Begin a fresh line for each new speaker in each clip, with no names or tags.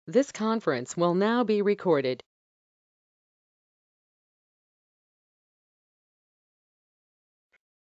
This conference will now be recorded.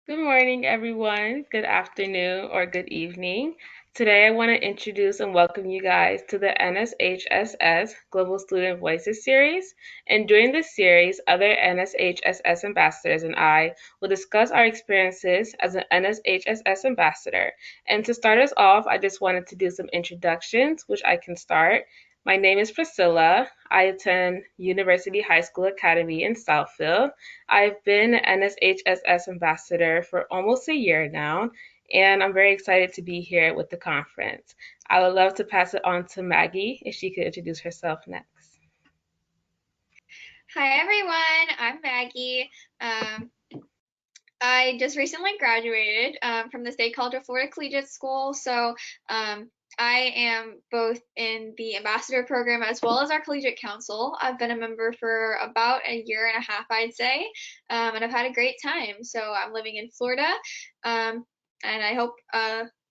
Good morning, everyone. Good afternoon or good evening. Today, I want to introduce and welcome you guys to the NSHSS Global Student Voices series. And during this series, other NSHSS ambassadors and I will discuss our experiences as an NSHSS ambassador. And to start us off, I just wanted to do some introductions, which I can start. My name is Priscilla. I attend University High School Academy in Southfield. I've been an NSHSS ambassador for almost a year now, and I'm very excited to be here with the conference. I would love to pass it on to Maggie if she could introduce herself next.
Hi everyone, I'm Maggie. I just recently graduated from the State College of Florida Collegiate School, so I am both in the ambassador program as well as our collegiate council. I've been a member for about a year and a half, I'd say, and I've had a great time. So I'm living in Florida, and I hope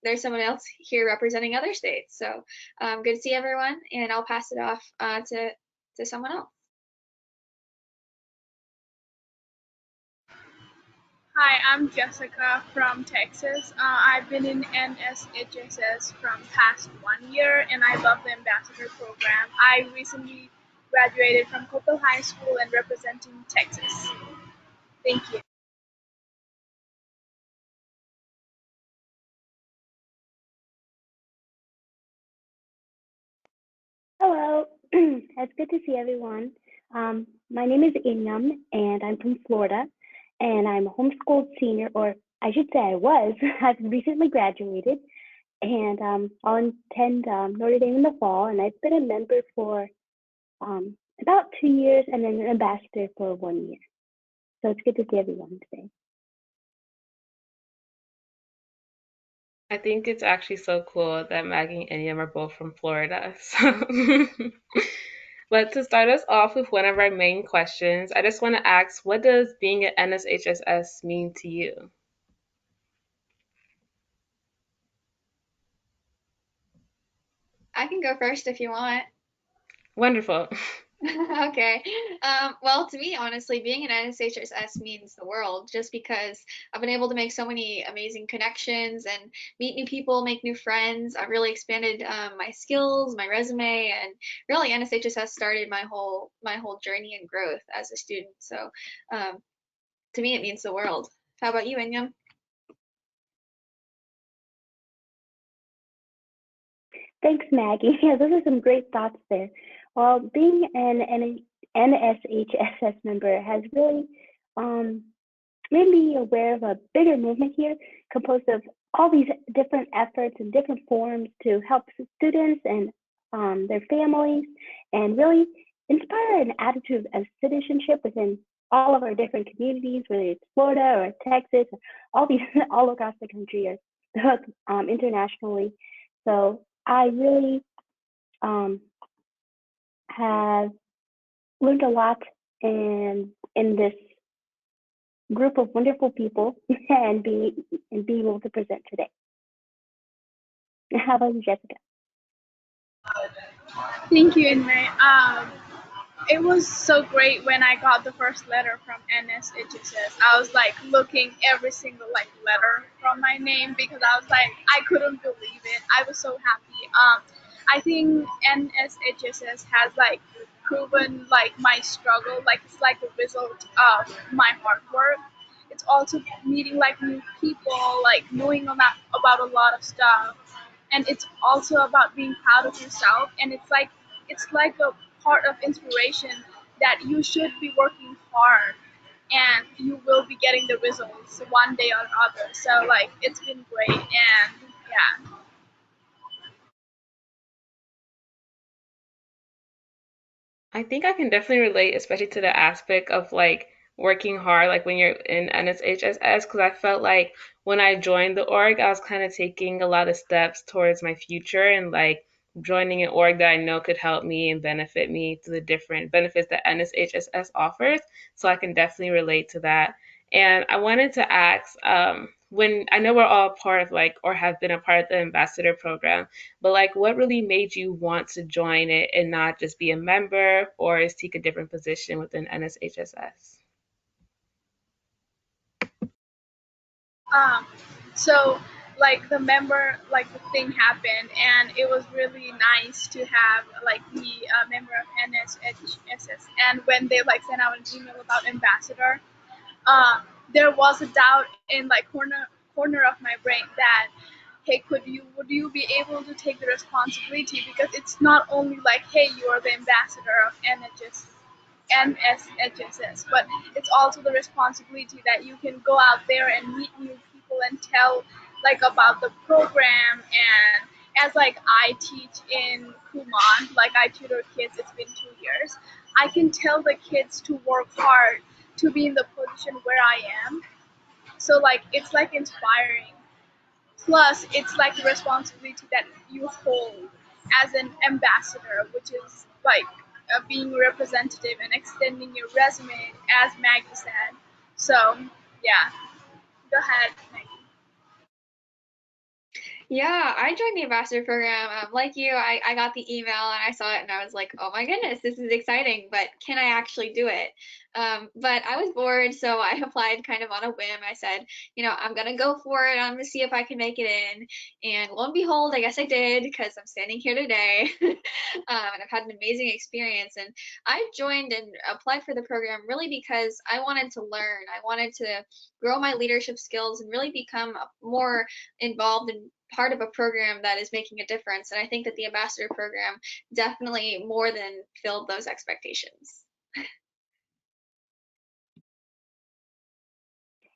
there's someone else here representing other states. So good to see everyone, and I'll pass it off to someone else.
Hi, I'm Jessica from Texas. I've been in NSHSS from past 1 year and I love the ambassador program. I recently graduated from Coppell High School and representing Texas. Thank you.
Hello, it's good to see everyone. My name is Inyam, and I'm from Florida, and I'm a homeschooled senior, or I should say I was. I've recently graduated, and I'll attend Notre Dame in the fall, and I've been a member for about 2 years, and then an ambassador for 1 year. So it's good to see everyone today.
I think it's actually so cool that Maggie and Yam are both from Florida. So, but to start us off with one of our main questions, I just want to ask, what does being an NSHSS mean to you?
I can go first if you want.
Wonderful.
Okay. Well, to me, honestly, being an NSHSS means the world just because I've been able to make so many amazing connections and meet new people, make new friends. I've really expanded my skills, my resume, and really NSHSS started my whole journey and growth as a student. So, um, to me, it means the world. How about you, Inyam?
Thanks, Maggie. Yeah, those are some great thoughts there. Well, being an NSHSS member has really um, made me aware of a bigger movement here composed of all these different efforts and different forms to help students and their families and really inspire an attitude of citizenship within all of our different communities, whether it's Florida or Texas, all these all across the country or internationally. So I really um, have learned a lot in this group of wonderful people and be able to present today. How about you, Jessica?
Thank you, Inmei. It was so great when I got the first letter from NSHSS. I was like looking every single like letter from my name because I was like I couldn't believe it. I was so happy. I think NSHSS has like proven like my struggle. Like it's like the result of my hard work. It's also meeting like new people, like knowing about a lot of stuff, and it's also about being proud of yourself. And it's like a part of inspiration that you should be working hard and you will be getting the results one day or another. So like it's been great and yeah.
I think I can definitely relate, especially to the aspect of like working hard, like when you're in NSHSS, because I felt like when I joined the org, I was kind of taking a lot of steps towards my future and like joining an org that I know could help me and benefit me to the different benefits that NSHSS offers. So I can definitely relate to that. And I wanted to ask, when I know we're all part of like, or have been a part of the ambassador program, but like, what really made you want to join it and not just be a member or seek a different position within NSHSS?
Um, so like the member, like the thing happened, and it was really nice to have like the member of NSHSS. And when they like sent out an email about ambassador, uh, there was a doubt in like corner of my brain that, hey, would you be able to take the responsibility, because it's not only like, hey, you are the ambassador of NSHSS, but it's also the responsibility that you can go out there and meet new people and tell like about the program. And as like I teach in Kumon, like I tutor kids, it's been 2 years, I can tell the kids to work hard to be in the position where I am. So like it's like inspiring. Plus, it's like the responsibility that you hold as an ambassador, which is like being representative and extending your resume, as Maggie said. So, yeah, go ahead, Maggie.
Yeah, I joined the ambassador program. Like you, I got the email and I saw it and I was like, oh my goodness, this is exciting, but can I actually do it? But I was bored, so I applied kind of on a whim. I said, I'm gonna go for it. I'm gonna see if I can make it in. And lo and behold, I guess I did, because I'm standing here today. And I've had an amazing experience. And I joined and applied for the program really because I wanted to learn. I wanted to grow my leadership skills and really become more involved in part of a program that is making a difference. And I think that the ambassador program definitely more than filled those expectations.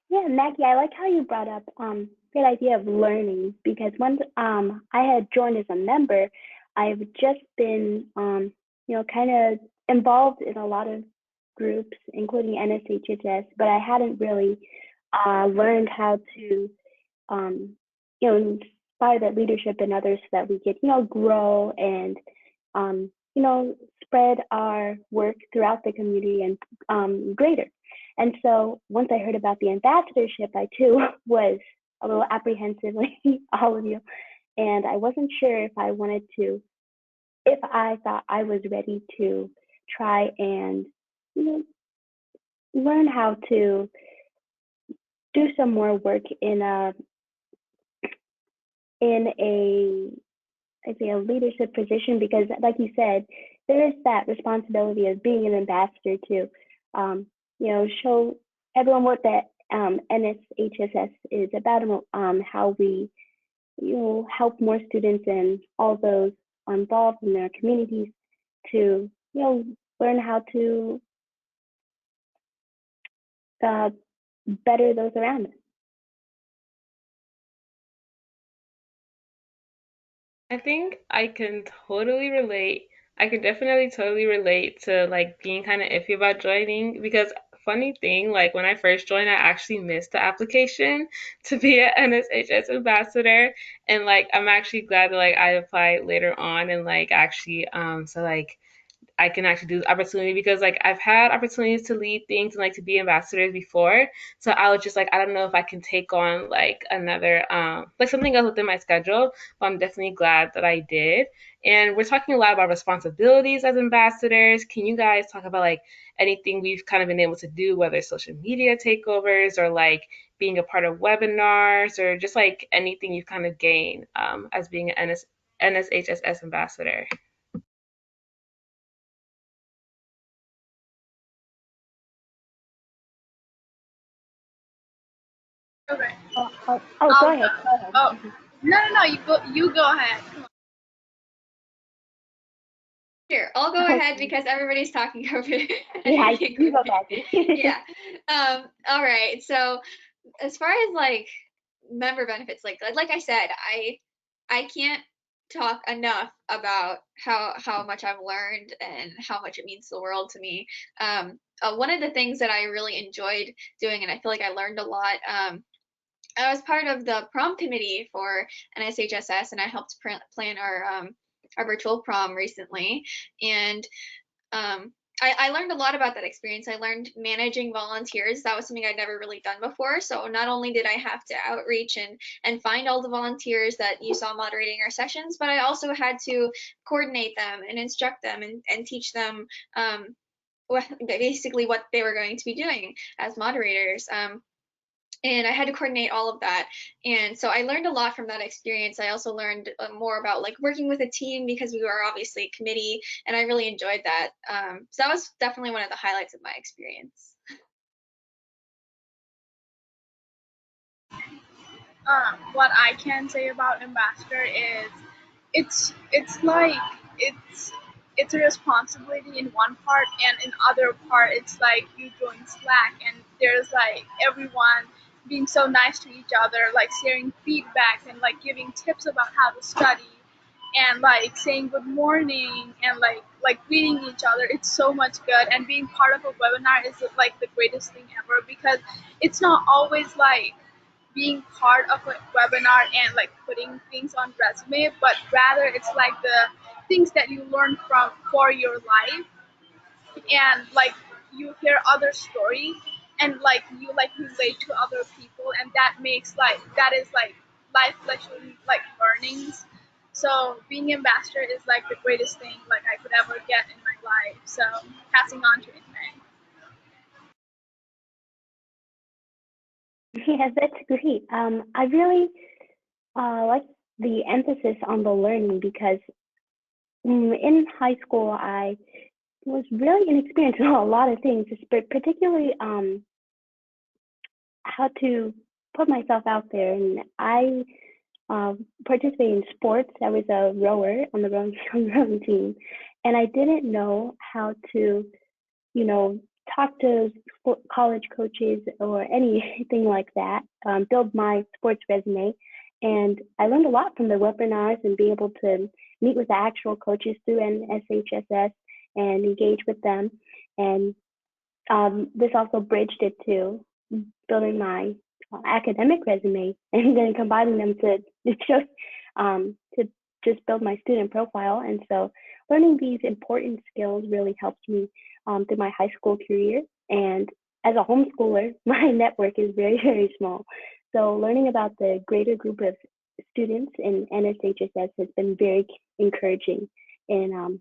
Yeah, Maggie, I like how you brought up the idea of learning, because once I had joined as a member, I've just been kind of involved in a lot of groups, including NSHHS, but I hadn't really learned how to inspire that leadership in others so that we could grow and spread our work throughout the community and greater. And so once I heard about the ambassadorship, I too was a little apprehensive, like all of you. And I wasn't sure if I thought I was ready to try and, you know, learn how to do some more work in a I'd say a leadership position, because like you said, there is that responsibility of being an ambassador to, show everyone what that NSHSS is about, how we, help more students and all those involved in their communities to, learn how to uh, better those around us.
I think I can totally relate. I can definitely totally relate to like being kind of iffy about joining, because funny thing, like when I first joined, I actually missed the application to be an NSHS ambassador, and like I'm actually glad that like I applied later on and like actually so like I can actually do the opportunity, because like I've had opportunities to lead things and like to be ambassadors before. So I was just like, I don't know if I can take on like another like something else within my schedule, but I'm definitely glad that I did. And we're talking a lot about responsibilities as ambassadors. Can you guys talk about like anything we've kind of been able to do, whether it's social media takeovers or like being a part of webinars, or just like anything you've kind of gained as being an NSHSS ambassador?
Okay.
Go
I'll
ahead.
go.
Go ahead.
Oh, no, you go ahead. Come
Sure, I'll go ahead
Okay.
because everybody's talking over
Yeah, you go,
me.
Maggie.
Yeah. All right. So as far as like member benefits, like I said, I can't talk enough about how much I've learned and how much it means the world to me. One of the things that I really enjoyed doing, and I feel like I learned a lot. I was part of the prom committee for NSHSS, and I helped plan our virtual prom recently. And I learned a lot about that experience. I learned managing volunteers. That was something I'd never really done before. So not only did I have to outreach and find all the volunteers that you saw moderating our sessions, but I also had to coordinate them and instruct them and teach them basically what they were going to be doing as moderators. And I had to coordinate all of that. And so I learned a lot from that experience. I also learned more about like working with a team because we were obviously a committee, and I really enjoyed that. So that was definitely one of the highlights of my experience.
What I can say about Ambassador is it's like it's a responsibility in one part, and in other part it's like you doing slack, and there's like everyone being so nice to each other, like sharing feedbacks and like giving tips about how to study, and like saying good morning and like greeting each other. It's so much good, and being part of a webinar is like the greatest thing ever, because it's not always like being part of a webinar and like putting things on resume, but rather it's like the things that you learn from for your life, and like you hear other stories, and like you like relate to other people, and that makes like that is like life lesson like learnings. So being ambassador is like the greatest thing like I could ever get in my life. So passing on to Inmay.
Yeah, that's great. I really like the emphasis on the learning because in high school I was really inexperienced in a lot of things, but particularly how to put myself out there. And I participated in sports. I was a rower on the rowing, on the rowing team, and I didn't know how to, you know, talk to college coaches or anything like that, build my sports resume. And I learned a lot from the webinars and being able to meet with the actual coaches through NSHSS and engage with them. And this also bridged it to building my academic resume and then combining them to just to just build my student profile. And so learning these important skills really helped me through my high school career. And as a homeschooler, my network is very, very small. So learning about the greater group of students in NSHSS has been very encouraging in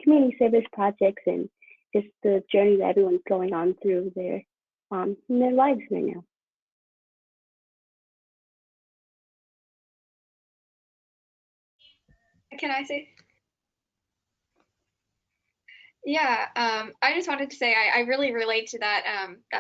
community service projects and just the journey that everyone's going on through in their lives right now.
Can I say? Yeah, I just wanted to say I really relate to that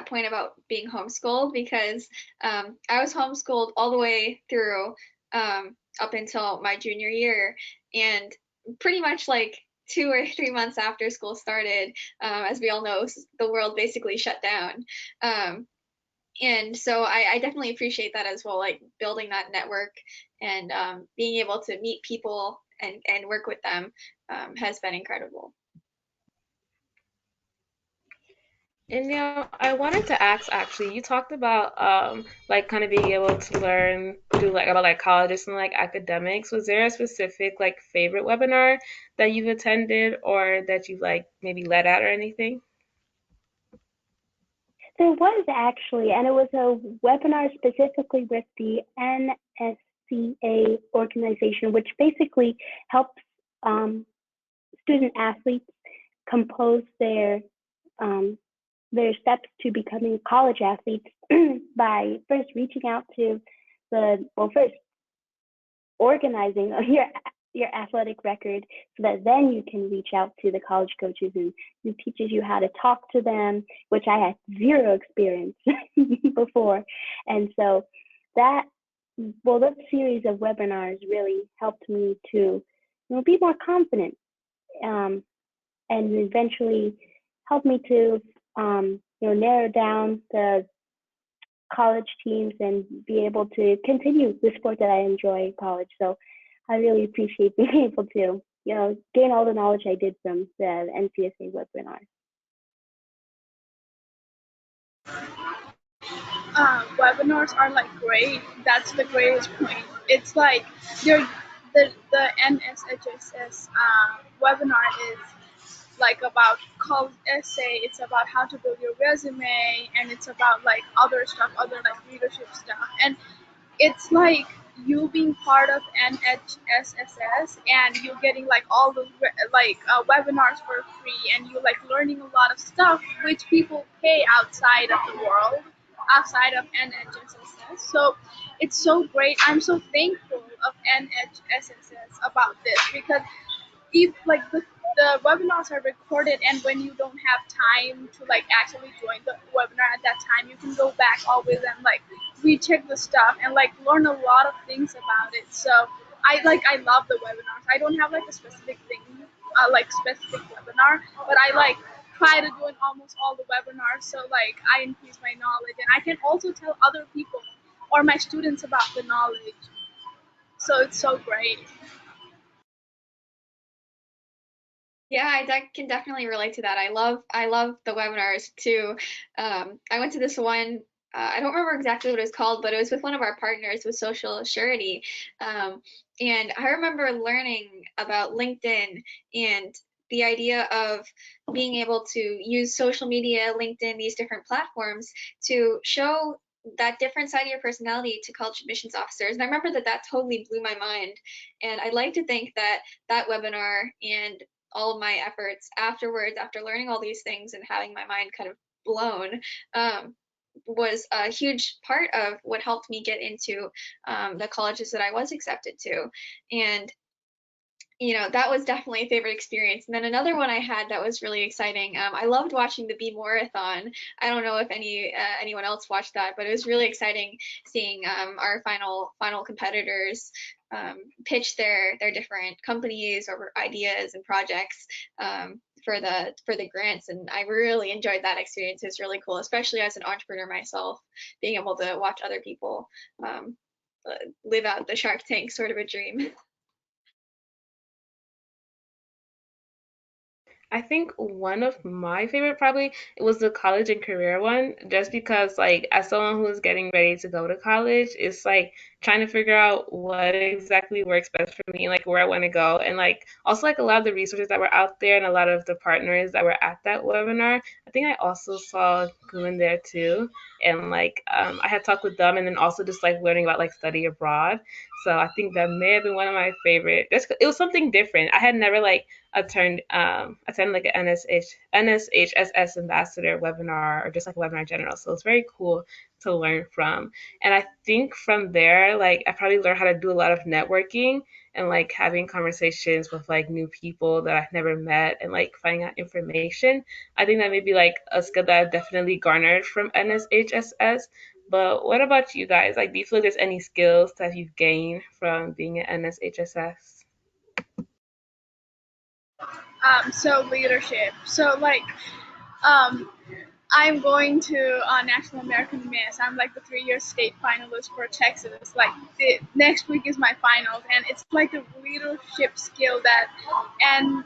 point about being homeschooled, because I was homeschooled all the way through up until my junior year, and pretty much like 2 or 3 months after school started, as we all know, the world basically shut down. And so I definitely appreciate that as well, like building that network and being able to meet people and work with them has been incredible.
And now I wanted to ask, actually, you talked about like kind of being able to learn through like about like colleges and like academics. Was there a specific like favorite webinar that you've attended or that you've like maybe led at or anything?
There was actually, and it was a webinar specifically with the NSCA organization, which basically helps student athletes compose their steps to becoming college athletes by first reaching out to first organizing your athletic record so that then you can reach out to the college coaches, and it teaches you how to talk to them, which I had zero experience before. And so that series of webinars really helped me to be more confident, and eventually helped me to narrow down the college teams and be able to continue the sport that I enjoy in college. So I really appreciate being able to, gain all the knowledge I did from the NCSA webinar.
Webinars are like great. That's the greatest point. It's like the NSHSS webinar is like about college essay, it's about how to build your resume, and it's about like other stuff, other like leadership stuff. And it's like you being part of NHSSS and you getting like all the webinars for free, and you like learning a lot of stuff which people pay outside of the world, outside of NHSSS. So it's so great. I'm so thankful of NHSSS about this, because if like the webinars are recorded, and when you don't have time to like actually join the webinar at that time, you can go back always and like recheck the stuff and like learn a lot of things about it. So I love the webinars. I don't have like a specific thing, like specific webinar, but I like try to join almost all the webinars, so like I increase my knowledge, and I can also tell other people or my students about the knowledge. So it's so great.
Yeah, can definitely relate to that. I love the webinars too. I went to this one. I don't remember exactly what it was called, but it was with one of our partners with Social Surety. And I remember learning about LinkedIn and the idea of being able to use social media, LinkedIn, these different platforms to show that different side of your personality to college admissions officers. And I remember that totally blew my mind. And I'd like to think that that webinar and all of my efforts afterwards, after learning all these things and having my mind kind of blown, was a huge part of what helped me get into the colleges that I was accepted to. And that was definitely a favorite experience. And then another one I had that was really exciting. I loved watching the Be Moreathon. I don't know if anyone else watched that, but it was really exciting seeing our final competitors pitch their different companies or ideas and projects for the grants. And I really enjoyed that experience. It was really cool, especially as an entrepreneur myself, being able to watch other people live out the Shark Tank sort of a dream.
I think one of my favorite probably it was the college and career one, just because like as someone who's getting ready to go to college, it's like trying to figure out what exactly works best for me, like where I want to go, and like also like a lot of the resources that were out there and a lot of the partners that were at that webinar. I think I also saw Goon there too, and like I had talked with them, and then also just like learning about like study abroad. So I think that may have been one of my favorite. It was something different. I had never like attend like an NSHSS Ambassador webinar or just like a webinar in general. So it's very cool to learn from. And I think from there, like I probably learned how to do a lot of networking and like having conversations with like new people that I've never met and like finding out information. I think that may be like a skill that I've definitely garnered from NSHSS. But what about you guys? Like, do you feel like there's any skills that you've gained from being at NSHSS?
So leadership. So like um, I'm going to National American Miss. I'm like the 3-year state finalist for Texas. Like next week is my finals, and it's like a leadership skill that and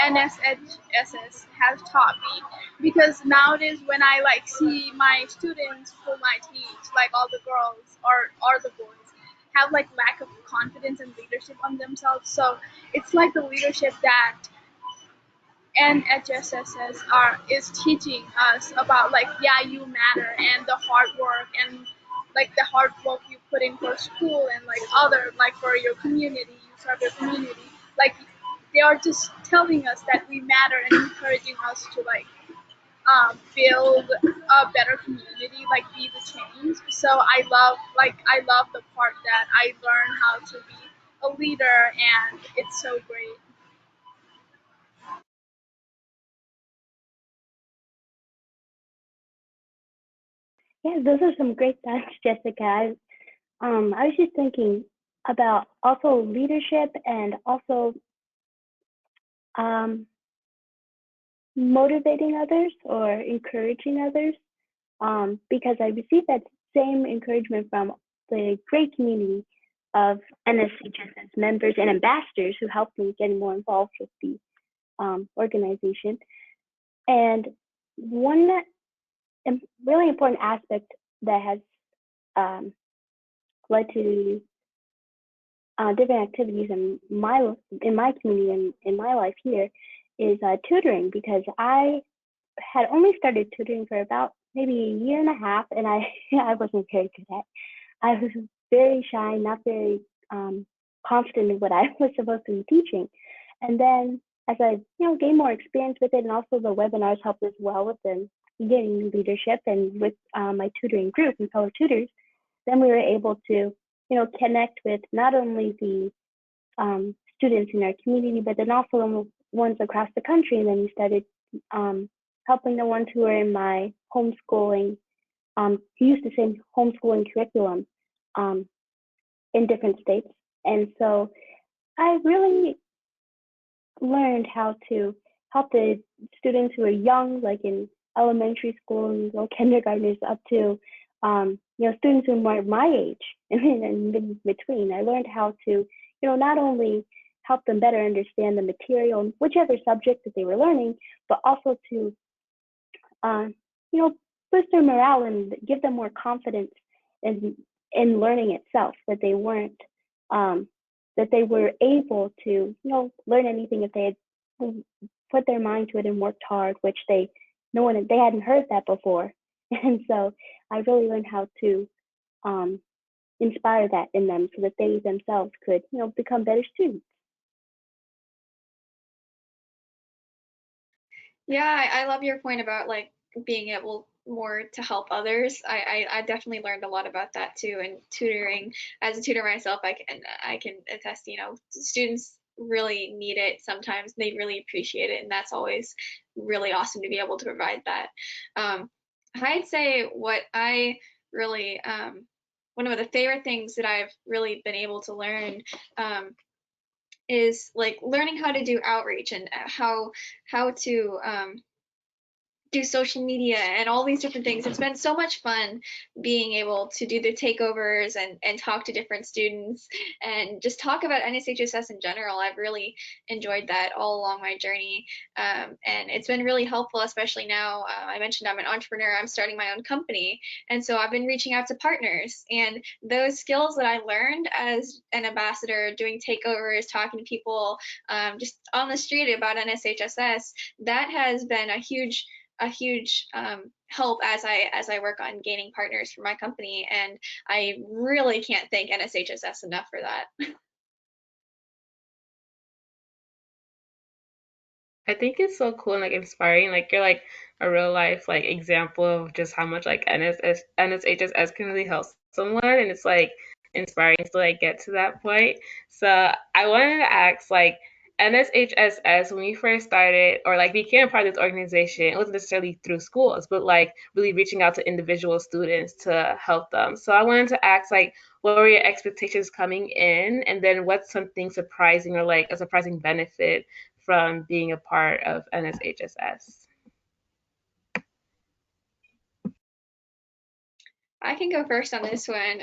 NSHSS has taught me. Because nowadays when I like see my students whom I teach, like all the girls or the boys, have like lack of confidence and leadership on themselves. So it's like the leadership that NHSSS is teaching us about, like, yeah, you matter, and the hard work, and like the hard work you put in for school, and like other, like for your community, you serve your community. Like they are just telling us that we matter and encouraging us to like build a better community, like be the change. So I love the part that I learn how to be a leader, and it's so great.
Yeah, those are some great thoughts, Jessica. I was just thinking about also leadership and also um, motivating others or encouraging others, because I received that same encouragement from the great community of NSHSS members and ambassadors who helped me get more involved with the organization. And one really important aspect that has um, led to different activities in my community and in my life here is tutoring, because I had only started tutoring for about maybe a year and a half, and I I wasn't very good at. I was very shy, not very confident in what I was supposed to be teaching. And then as I gained more experience with it, and also the webinars helped as well with the getting leadership and with my tutoring group and fellow tutors, then we were able to connect with not only the students in our community, but then also the ones across the country. And then we started helping the ones who were in my homeschooling, who used the same homeschooling curriculum in different states. And so I really learned how to help the students who are young, like in elementary school and kindergartners, up to students who are more my age and in between. I learned how to not only help them better understand the material in whichever subject that they were learning, but also to boost their morale and give them more confidence in learning itself, that they weren't that they were able to learn anything if they had put their mind to it and worked hard, which they hadn't heard that before. And so I really learned how to inspire that in them, so that they themselves could become better students.
Yeah, I love your point about like being able more to help others. I definitely learned a lot about that too. And tutoring, as a tutor myself, I can attest, students really need it sometimes. They really appreciate it, and that's always really awesome to be able to provide that. I'd say what I really one of the favorite things that I've really been able to learn is like learning how to do outreach and how to do social media and all these different things. It's been so much fun being able to do the takeovers and talk to different students and just talk about NSHSS in general. I've really enjoyed that all along my journey. And it's been really helpful, especially now. I mentioned I'm an entrepreneur. I'm starting my own company. And so I've been reaching out to partners. And those skills that I learned as an ambassador, doing takeovers, talking to people just on the street about NSHSS, that has been a huge help as I work on gaining partners for my company, and I really can't thank NSHSS enough for that.
I think it's so cool and like inspiring. Like you're like a real life like example of just how much like NSHSS can really help someone, and it's like inspiring to like get to that point. So I wanted to ask like NSHSS, when you first started or like became a part of this organization, it wasn't necessarily through schools, but like really reaching out to individual students to help them. So I wanted to ask like what were your expectations coming in, and then what's something surprising or like a surprising benefit from being a part of NSHSS?
I can go first on this one.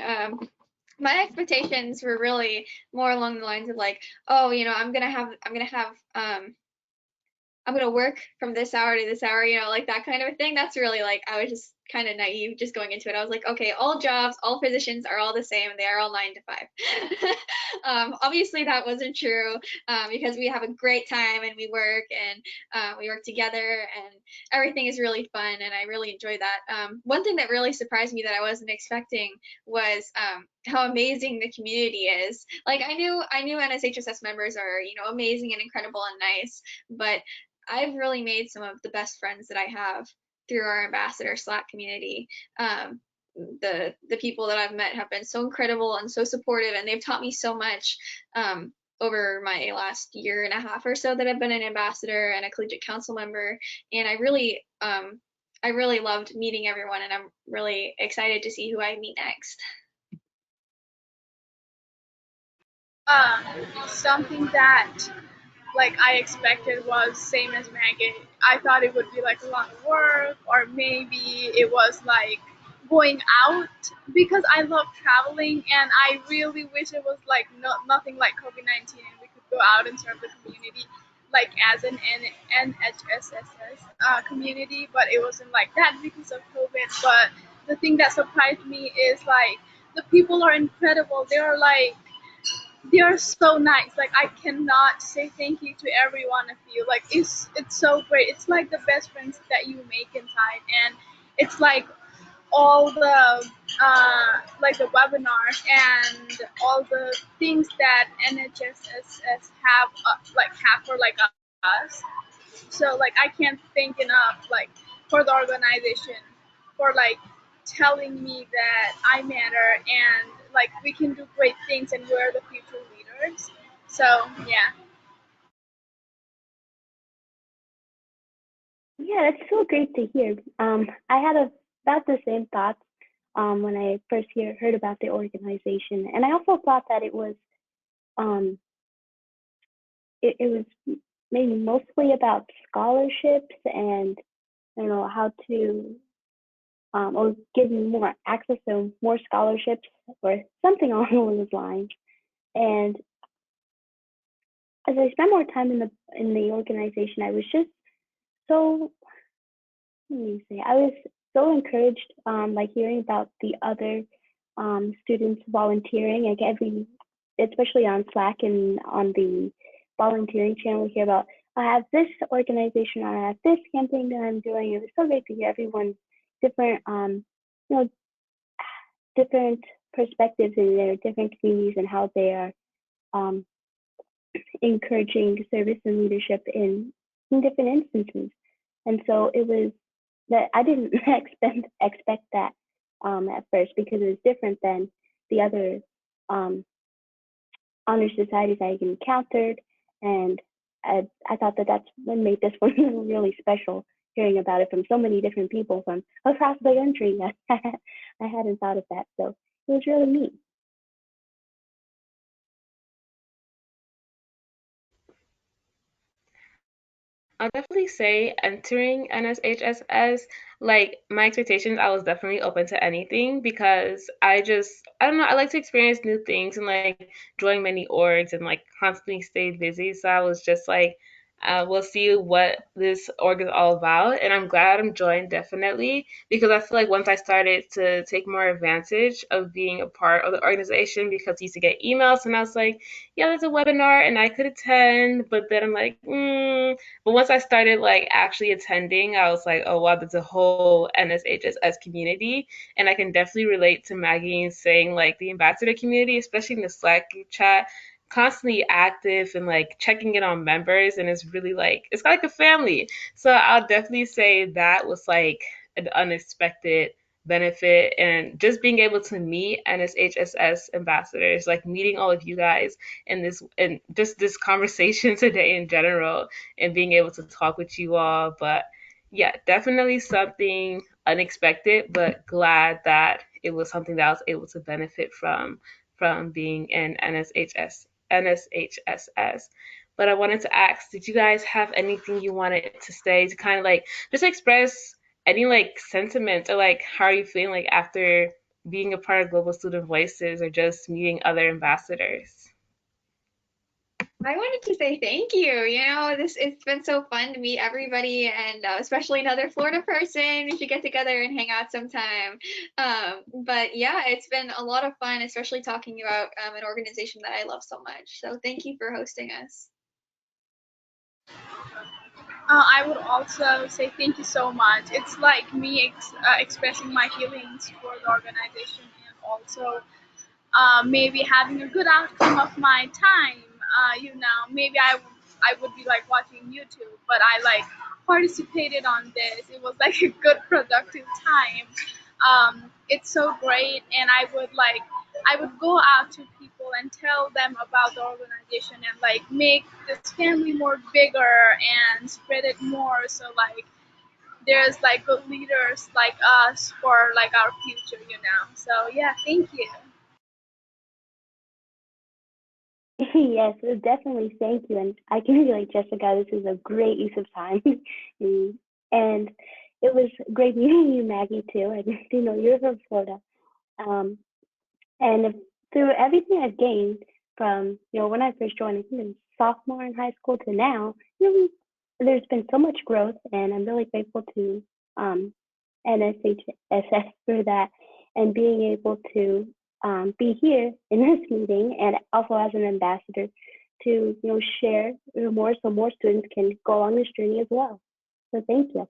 My expectations were really more along the lines of like, oh, I'm gonna work from this hour to this hour, like that kind of a thing. That's really like I was just kind of naive just going into it. I was like, okay, all jobs, all positions are all the same. They are all 9 to 5. Obviously, that wasn't true because we have a great time and we work together and everything is really fun and I really enjoy that. One thing that really surprised me that I wasn't expecting was how amazing the community is. Like I knew NSHSS members are amazing and incredible and nice, but I've really made some of the best friends that I have through our ambassador Slack community. The people that I've met have been so incredible and so supportive, and they've taught me so much over my last year and a half or so that I've been an ambassador and a collegiate council member. And I really loved meeting everyone, and I'm really excited to see who I meet next.
Something that like I expected was same as Maggie. I thought it would be like a lot of work, or maybe it was like going out, because I love traveling and I really wish it was like nothing like COVID-19 and we could go out and serve the community like as an NHSS community, but it wasn't like that because of COVID. But the thing that surprised me is like the people are incredible. They are like they are so nice. Like I cannot say thank you to every one of you. Like it's so great. It's like the best friends that you make inside, and it's all the like the webinars and all the things that NHSS have for us. So I can't thank enough for the organization for telling me that I matter and we can do great things and we're the future leaders. So yeah.
Yeah, that's so great to hear. I had about the same thoughts when I first heard about the organization, and I also thought that um, it was maybe mostly about scholarships and how to or giving more access to more scholarships or something along those lines. And as I spent more time in the organization, I was just so let me say I was so encouraged by hearing about the other students volunteering. Like especially on Slack and on the volunteering channel, we hear about I have this organization or I have this campaign that I'm doing. It was so great to hear everyone's different you know different perspectives in their different communities and how they are um, encouraging service and leadership in different instances. And so it was that I didn't expect that at first because it was different than the other um, honor societies I encountered, and I thought that that's what made this one really special. Hearing about it from so many different people from across the country, I hadn't thought of that, so it was really neat.
I'll definitely say entering NSHSS, like my expectations, I was definitely open to anything because I don't know, I like to experience new things and like join many orgs and like constantly stay busy. So I was just like, we'll see what this org is all about. And I'm glad I'm joined definitely because I feel like once I started to take more advantage of being a part of the organization because I used to get emails and I was like, yeah, there's a webinar and I could attend, but then I'm like, but once I started like actually attending, I was like, oh wow, there's a whole NSHSS community, and I can definitely relate to Maggie saying like the ambassador community, especially in the Slack group chat, constantly active and like checking in on members, and it's really like it's like a family. So I'll definitely say that was like an unexpected benefit and just being able to meet NSHSS ambassadors, like meeting all of you guys and just this conversation today in general and being able to talk with you all. But yeah, definitely something unexpected, but glad that it was something that I was able to benefit from being in NSHSS. But I wanted to ask, did you guys have anything you wanted to say to kind of like just express any like sentiments or like how are you feeling like after being a part of Global Student Voices or just meeting other ambassadors?
I wanted to say thank you. It's been so fun to meet everybody, and especially another Florida person. We should get together and hang out sometime. But yeah, it's been a lot of fun, especially talking about an organization that I love so much. So thank you for hosting us.
I would also say thank you so much. It's like me expressing my feelings for the organization and also maybe having a good outcome of my time. Maybe I would be watching YouTube, but I participated on this. It was like a good productive time. It's so great, and I would go out to people and tell them about the organization and make this family more bigger and spread it more. So there's good leaders like us for our future. So yeah, thank you.
Yes, definitely. Thank you. And I can relate, Jessica. This is a great use of time. And it was great meeting you, Maggie, too. I didn't know you're from Florida. Um, and through everything I've gained from, when I first joined, I think it was sophomore in high school to now, there's been so much growth, and I'm really grateful to NSHSS for that and being able to be here in this meeting and also as an ambassador to share more so more students can go on this journey as well. So thank you.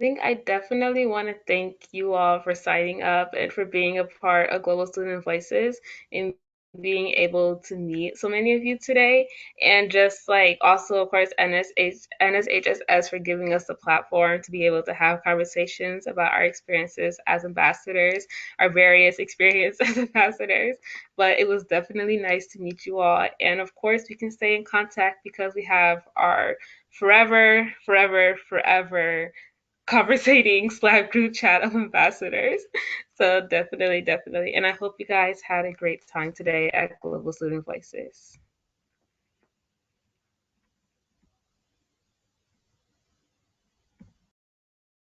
I think I definitely want to thank you all for signing up and for being a part of Global Student Voices and being able to meet so many of you today. And just like also, of course, NSHSS for giving us the platform to be able to have conversations about our experiences as ambassadors, our various experiences as ambassadors. But it was definitely nice to meet you all. And of course, we can stay in contact because we have our forever conversating Slack group chat of ambassadors. So definitely. And I hope you guys had a great time today at Global Student Voices.